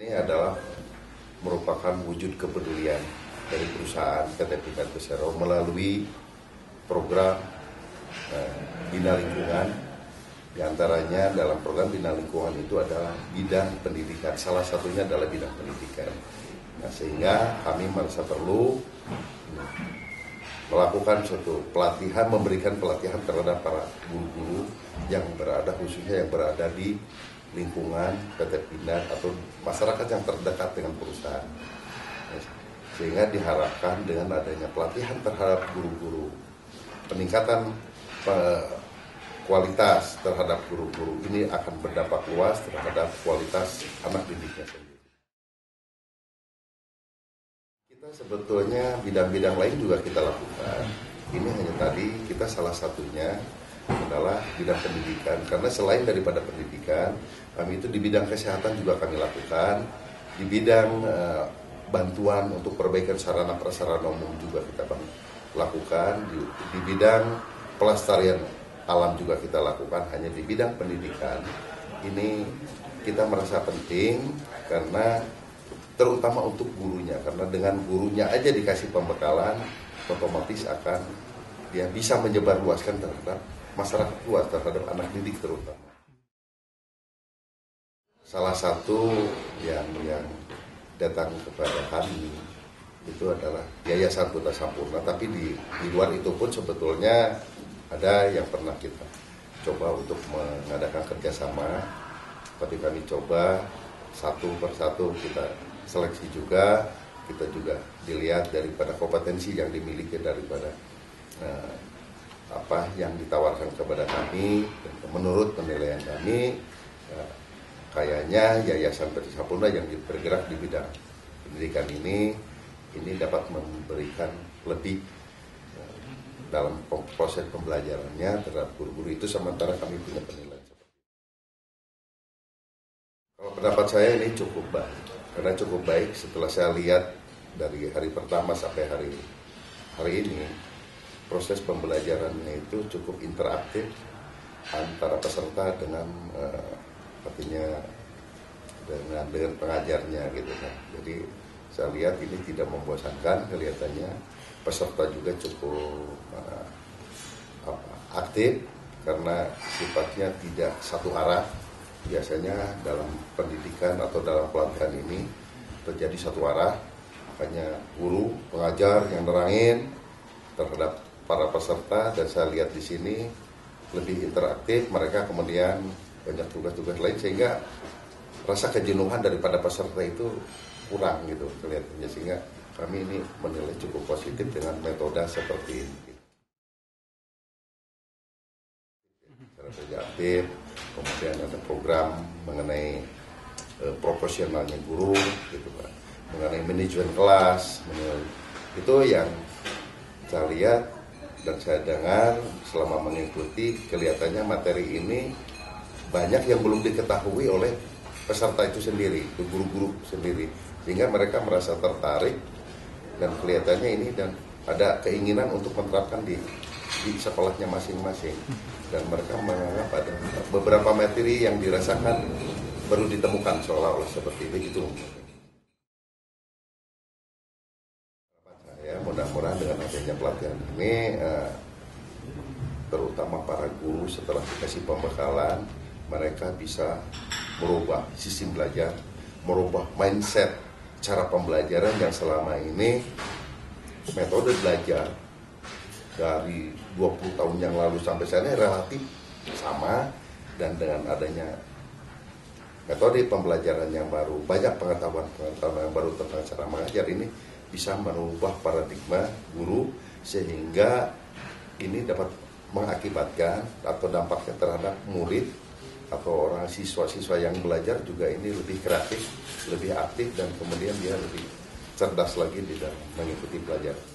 Ini adalah merupakan wujud kepedulian dari perusahaan PT Pindad Persero melalui program Bina Lingkungan. Di antaranya dalam program Bina Lingkungan itu adalah bidang pendidikan. Salah satunya adalah bidang pendidikan. Nah, sehingga kami merasa perlu melakukan suatu pelatihan, memberikan pelatihan terhadap para guru-guru yang berada, khususnya yang berada di lingkungan PT Pindad atau masyarakat yang terdekat dengan perusahaan. Sehingga diharapkan dengan adanya pelatihan terhadap guru-guru, peningkatan kualitas terhadap guru-guru ini akan berdampak luas terhadap kualitas anak didiknya sendiri. Kita sebetulnya bidang-bidang lain juga kita lakukan. Ini hanya tadi kita salah satunya adalah bidang pendidikan, karena selain daripada pendidikan, kami itu di bidang kesehatan juga kami lakukan, di bidang bantuan untuk perbaikan sarana prasarana umum juga kita lakukan, di bidang pelestarian alam juga kita lakukan. Hanya di bidang pendidikan ini kita merasa penting karena terutama untuk gurunya, karena dengan gurunya aja dikasih pembekalan, otomatis akan dia bisa menyebarluaskan terhadap masyarakat luas, terhadap anak didik terutama. Salah satu yang datang kepada kami itu adalah Yayasan Putra Sampurna, tapi di luar itu pun sebetulnya ada yang pernah kita coba untuk mengadakan kerjasama, tapi kami coba satu persatu kita seleksi juga, kita juga dilihat daripada kompetensi yang dimiliki daripada apa yang ditawarkan kepada kami. Menurut penilaian kami, kayaknya Yayasan Putra Sampurna yang bergerak di bidang pendidikan ini dapat memberikan lebih dalam proses pembelajarannya terhadap guru-guru itu, sementara kami punya penilaian seperti itu. Kalau pendapat saya ini cukup baik, karena cukup baik setelah saya lihat dari hari pertama sampai hari ini, proses pembelajarannya itu cukup interaktif antara peserta dengan artinya dengan pengajarnya gitu kan. Jadi saya lihat ini tidak membosankan, kelihatannya peserta juga cukup aktif karena sifatnya tidak satu arah. Biasanya dalam pendidikan atau dalam pelatihan ini terjadi satu arah, hanya guru, pengajar yang nerangin terhadap para peserta, dan saya lihat di sini lebih interaktif, mereka kemudian banyak tugas-tugas lain sehingga rasa kejenuhan daripada peserta itu kurang gitu kelihatannya, sehingga kami ini menilai cukup positif dengan metode seperti ini. Cara kerja aktif, kemudian ada program mengenai profesionalnya guru gitu Pak, mengenai manajemen kelas, itu yang saya lihat dan saya dengar selama mengikuti, kelihatannya materi ini banyak yang belum diketahui oleh peserta itu sendiri, guru-guru sendiri, sehingga mereka merasa tertarik dan kelihatannya ini dan ada keinginan untuk menerapkan di sekolahnya masing-masing, dan mereka menganggap ada beberapa materi yang dirasakan baru ditemukan seolah-olah seperti itu. Mudah-mudahan dengan adanya pelatihan ini, terutama para guru setelah dikasih pembekalan, mereka bisa merubah sistem belajar, merubah mindset cara pembelajaran yang selama ini metode belajar dari 20 tahun yang lalu sampai saat ini relatif sama, dan dengan adanya metode pembelajaran yang baru, banyak pengetahuan yang baru tentang cara mengajar ini bisa merubah paradigma guru, sehingga ini dapat mengakibatkan atau dampaknya terhadap murid atau orang siswa-siswa yang belajar juga ini lebih kreatif, lebih aktif, dan kemudian dia lebih cerdas lagi di dalam mengikuti pelajaran.